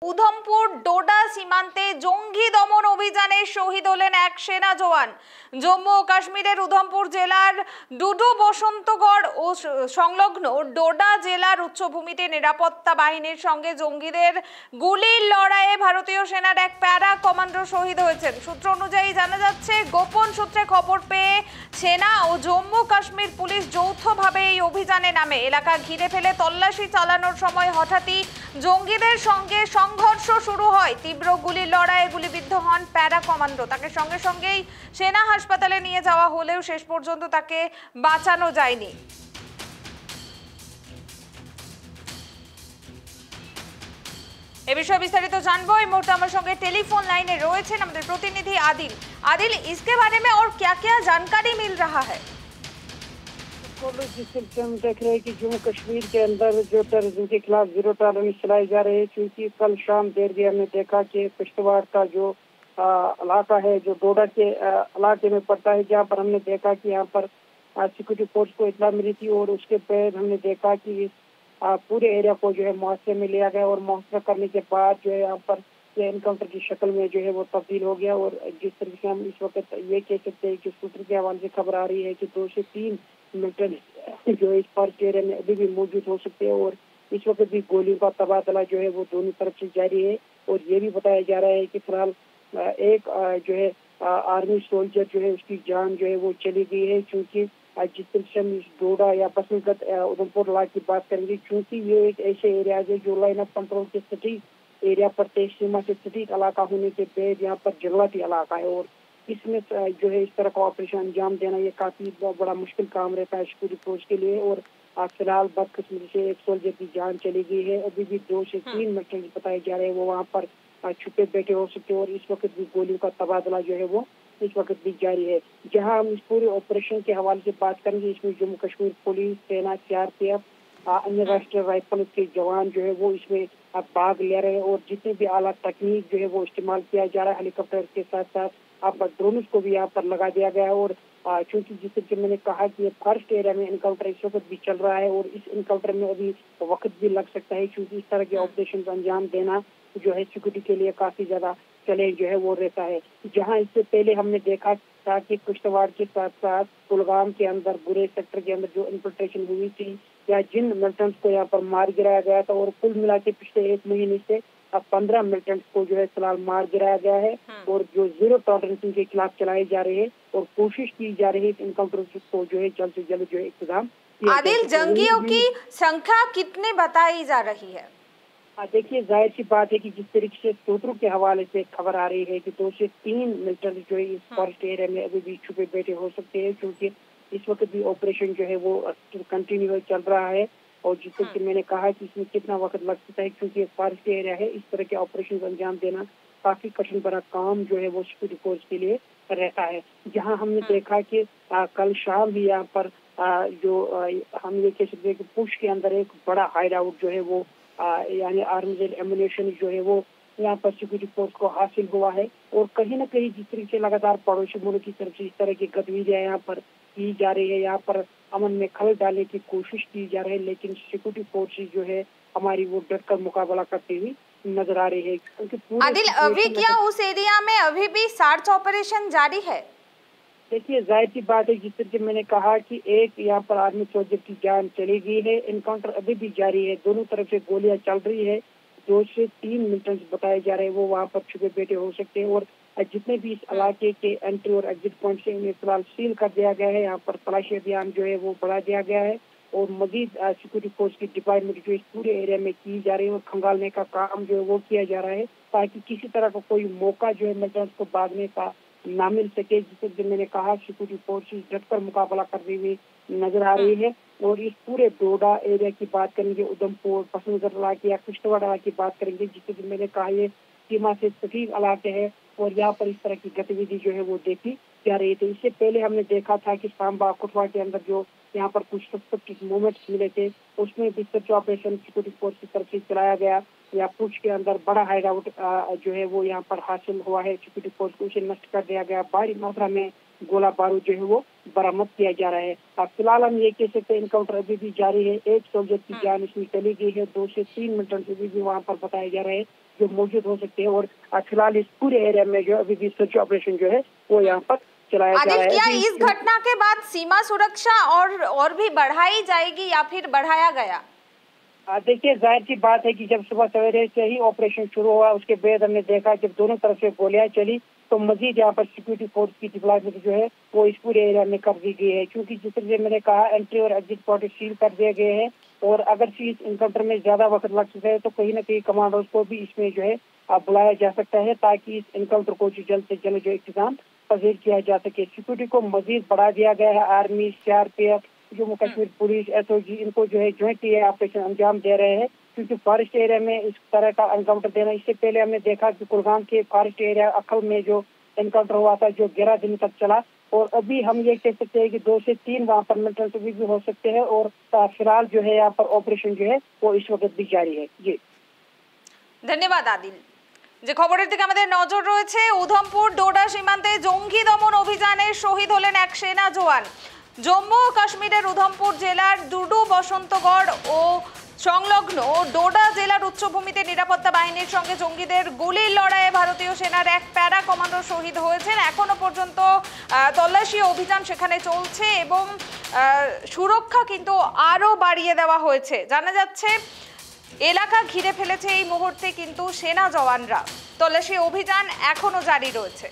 উধমপুর ডোডা সীমান্তে জঙ্গি দমন অভিযানে শহীদ হলেন এক সেনা জওয়ান। জম্মু ও কাশ্মীরের উধমপুর জেলার ডুডু বসন্তগড় ও সংলগ্ন ডোডা জেলার উচ্চভূমিতে নিরাপত্তা বাহিনীর সঙ্গে জঙ্গিদের গুলির লড়াইয়ে ভারতীয় সেনার এক প্যারা কমান্ডো শহীদ হয়েছেন। সূত্র অনুযায়ী জানা যাচ্ছে, গোপন সূত্রে খবর পেয়ে সেনা ও জম্মু কাশ্মীর পুলিশ যৌথভাবে এই অভিযানে নামে। এলাকা ঘিরে ফেলে তল্লাশি চালানোর সময় হঠাৎই জঙ্গিদের সঙ্গে সংঘর্ষ শুরু হয়। তীব্র গুলির লড়াইয়ে গুলিবিদ্ধ হন প্যারা কমান্ডো। তাকে সঙ্গে সঙ্গেই সেনা হাসপাতালে নিয়ে যাওয়া হলেও শেষ পর্যন্ত তাকে বাঁচানো যায়নি। এ বিষয়ে বিস্তারিত जानबो। এই মুহূর্তে আমার সঙ্গে টেলিফোন লাইনে রয়েছেন আমাদের প্রতিনিধি आदिल। आदिल, इसके बारे में और क्या-क्या जानकारी मिल रहा है? जिस सिलसिले में देख रहे हैं कि जम्मू कश्मीर के अंदर जो टेररिज्म के खिलाफ जीरो टॉलरेंस चलाई जा रही है, क्योंकि कल शाम देर भी हमने देखा कि किश्तवाड़ का जो इलाका है, जो डोडा के इलाके में पड़ता है, जहाँ पर हमने देखा कि यहाँ पर सिक्योरिटी फोर्स को इत्तला मिली थी और उसके बाद हमने देखा कि इस पूरे एरिया को जो है मुआवजे में लिया गया और मुआवजा करने के बाद जो है यहाँ पर एनकाउंटर की शक्ल में जो है वो तब्दील हो गया। और जिस तरीके से हम इस वक्त ये कह सकते हैं कि सूत्र के हवाले से खबर आ रही है कि 2 से 3 मिलिटेंट जो इस फॉरेस्ट एरिया में अभी भी मौजूद हो सकते हैं और इस वक्त भी गोलियों का तबादला जो है वो दोनों तरफ से जारी है। और ये भी बताया जा रहा है कि फिलहाल एक जो है आर्मी सोल्जर जो है उसकी जान जो है वो चली गई है, क्योंकि जिस तरह से हम इस डोडा या बसंतगढ़ उधमपुर इलाके की बात करेंगे, क्योंकि ये एक ऐसे एरिया है जो लाइन ऑफ कंट्रोल के सटीक एरिया पर तेज सीमा से सटीक इलाका होने के बाद यहाँ पर जंगलाती इलाका है और इसमें जो है इस तरह का ऑपरेशन अंजाम देना ये काफी बड़ा मुश्किल काम रहता है सिक्योरिटी फोर्स के लिए। और फिलहाल बदकिस्मती से एक सोल्जर की जान चली गई है। अभी भी 2 से 3 मिलिटेंट बताए जा रहे हैं वो वहाँ पर छुपे बैठे हो सकते हैं और इस वक्त भी गोलियों का तबादला जो है वो इस वक्त भी जारी है। जहां हम इस पूरे ऑपरेशन के हवाले से बात करेंगे, इसमें जम्मू कश्मीर पुलिस, सेना, सीआरपीएफ, अन्य राष्ट्रीय राइफल के जवान जो है वो इसमें भाग ले रहे हैं और जितने भी आला तकनीक जो है वो इस्तेमाल किया जा रहा है, हेलीकॉप्टर के साथ साथ अब ड्रोन को भी यहाँ पर लगा दिया गया है। और चूंकि जिस तरीके मैंने कहा कि ये फर्स्ट एरिया में एनकाउंटर इस वक्त भी चल रहा है और इस एनकाउंटर में अभी वक्त भी लग सकता है, क्योंकि इस तरह के ऑपरेशन को अंजाम देना जो है सिक्योरिटी के लिए काफी ज्यादा चैलेंज जो है वो रहता है। जहां इससे पहले हमने देखा था कि किश्तवाड़ के साथ साथ कुलगाम के अंदर गुरेज सेक्टर के अंदर जो इन्फिल्ट्रेशन हुई थी या जिन मिलिटेंट्स को यहाँ पर मार गिराया गया था, और कुल मिला के पिछले 1 महीने से 15 मिलिटेंट्स को जो है फिलहाल मार गिराया गया है और जो जीरो टॉलरेंस के खिलाफ चलाई जा रही है और कोशिश की जा रही है इनकाउंटर को जो है जल्द से जल्द जो है इंतजाम। आदिल, जंगियों की संख्या कितने बताई जा रही है? देखिए, जाहिर सी बात है कि जिस तरीके से सूत्रों के हवाले से खबर आ रही है कि 2 से 3 मिलिटेंट जो है इस फॉरेस्ट एरिया में अभी भी छुपे बैठे हो सकते हैं, क्योंकि इस वक्त भी ऑपरेशन जो है वो कंटिन्यू चल रहा है। और जिस तरह से मैंने कहा कि इसमें कितना वक्त लग सकता है, क्योंकि एक फॉरेस्ट एरिया है, इस तरह के ऑपरेशन को अंजाम देना काफी कठिन भरा काम जो है वो सिक्योरिटी फोर्स के लिए रहता है। जहाँ हमने देखा कि कल शाम भी यहाँ पर जो हम ये कह सकते हैं कि पुश के अंदर एक बड़ा हाइड आउट जो है वो यानी आर्म्स एंड एम्युनिशन जो है वो यहाँ पर सिक्योरिटी फोर्स को हासिल हुआ है। और कहीं न कहीं जिस तरीके से लगातार पड़ोसी मुल्क की तरफ से इस तरह की गतिविधियाँ यहाँ पर की जा रही है, यहाँ पर अमन में खलल डालने की कोशिश की जा रही है, लेकिन सिक्योरिटी फोर्सेज जो है हमारी वो डटकर मुकाबला करती हुई नजर आ रही है। क्योंकि आदिल, अभी क्या उस एरिया में अभी भी सर्च ऑपरेशन जारी है? देखिए, जाहिर सी बात है जिस तरह मैंने कहा कि एक यहाँ पर आर्मी सोल्जर की जान चली गई है, एनकाउंटर अभी भी जारी है, दोनों तरफ से गोलियां चल रही है। 2 से 3 मिलिटेंट्स बताए जा रहे हैं वो वहाँ पर छुपे बैठे हो सकते हैं और जितने भी इस इलाके के एंट्री और एग्जिट पॉइंट से उन्हें फिलहाल सील कर दिया गया है। यहाँ पर तलाशी अभियान जो है वो बढ़ा दिया गया है और मजीद सिक्योरिटी फोर्स की डिपार्टमेंट जो इस पूरे एरिया में की जा रही है और खंगालने का काम जो है वो किया जा रहा है, ताकि किसी तरह का कोई मौका जो है मिलिटेंट्स को भागने का ना मिल सके। जिसे मैंने कहा सिक्योरिटी फोर्सेज डटकर मुकाबला करती हुई नजर आ रही है। और इस पूरे डोडा एरिया की बात करेंगे, उधमपुर बसंतगढ़ इलाके या किश्तवाड़ इलाके की बात करेंगे, जिसे मैंने कहा ये सीमा से सटीक इलाके है और यहाँ पर इस तरह की गतिविधि जो है वो देखी जा रही थी। इससे पहले हमने देखा था कि सांबा कुटवा के अंदर जो यहाँ पर कुछ सस्पेक्टेड मूवमेंट्स मिले थे, उसमें भी सर्च ऑपरेशन सिक्योरिटी फोर्स की तरफ से चलाया गया। या पुछ के अंदर बड़ा हाइड आउट जो है वो यहाँ पर हासिल हुआ है, सिक्योरिटी फोर्स को उसे नष्ट कर दिया गया। भारी मात्रा में गोला बारूद जो है वो बरामद किया जा रहा है। अब फिलहाल हम ये कह सकते हैं एनकाउंटर अभी भी जारी है। एक सोल्जर की जान इसमें चली गई है, 2 से 3 मिलिटेंट अभी भी वहाँ पर बताए जा रहे हैं जो मौजूद हो सकते हैं। और फिलहाल इस पूरे एरिया में जो अभी भी सर्च ऑपरेशन जो है वो यहाँ पर चलाया जा रहा आदिल, है। क्या इस घटना के बाद सीमा सुरक्षा और भी बढ़ाई जाएगी या फिर बढ़ाया गया? देखिए, जाहिर सी बात है कि जब सुबह सवेरे से ही ऑपरेशन शुरू हुआ, उसके बाद हमने देखा जब दोनों तरफ से गोलियां चली तो मजीद यहाँ पर सिक्योरिटी फोर्स की डिप्लॉयमेंट जो है वो इस पूरे एरिया में कर दी गई है, क्योंकि जिस तरह से मैंने कहा एंट्री और एग्जिट पॉइंट सील कर दिए गए हैं। और अगर इस इनकाउंटर में ज्यादा वक्त लग सकता है तो कहीं ना कहीं कमांडोज को भी इसमें जो है बुलाया जा सकता है, ताकि इस इनकाउंटर को जो जल्द से जल्द जो इंतजाम पजीर किया जा सके। सिक्योरिटी को मजीद बढ़ा दिया गया है। Army, CRPF, Jammu Kashmir police, SOG इनको जो है ज्वाइंटली ऑपरेशन अंजाम दे रहे हैं, क्योंकि फॉरेस्ट एरिया में इस तरह का एनकाउंटर देना, इससे पहले हमने देखा कि कुलगाम के फॉरेस्ट एरिया अखल में जो एनकाउंटर हुआ था जो 11 दिन तक चला। और अभी हम ये कह सकते हैं कि 2 से 3 वहाँ पर मिलिटेंट भी हो सकते हैं। और फिलहाल जो है यहाँ पर ऑपरेशन जो है वो इस वक्त भी जारी है। जी ধন্যবাদ আদিল। যে খবরের দিকে আমাদের নজর রয়েছে, উধমপুর ডোডা সীমান্তে জঙ্গি দমন অভিযানে শহীদ হলেন এক সেনা জওয়ান। জম্মু ও কাশ্মীরের উধমপুর জেলার ডুডু বসন্তগড় ও সংলগ্ন ডোডা জেলার উচ্চভূমিতে নিরাপত্তা বাহিনীর সঙ্গে জঙ্গিদের গুলির লড়াইয়ে ভারতীয় সেনার এক প্যারা কমান্ডো শহীদ হয়েছেন। এখনো পর্যন্ত তল্লাশি অভিযান সেখানে চলছে এবং সুরক্ষা কিন্তু আরও বাড়িয়ে দেওয়া হয়েছে। জানা যাচ্ছে এলাকা ঘিরে ফেলেছে এই মুহূর্তে কিন্তু সেনা জওয়ানরা। তল্লাশি অভিযান এখনো জারি রয়েছে।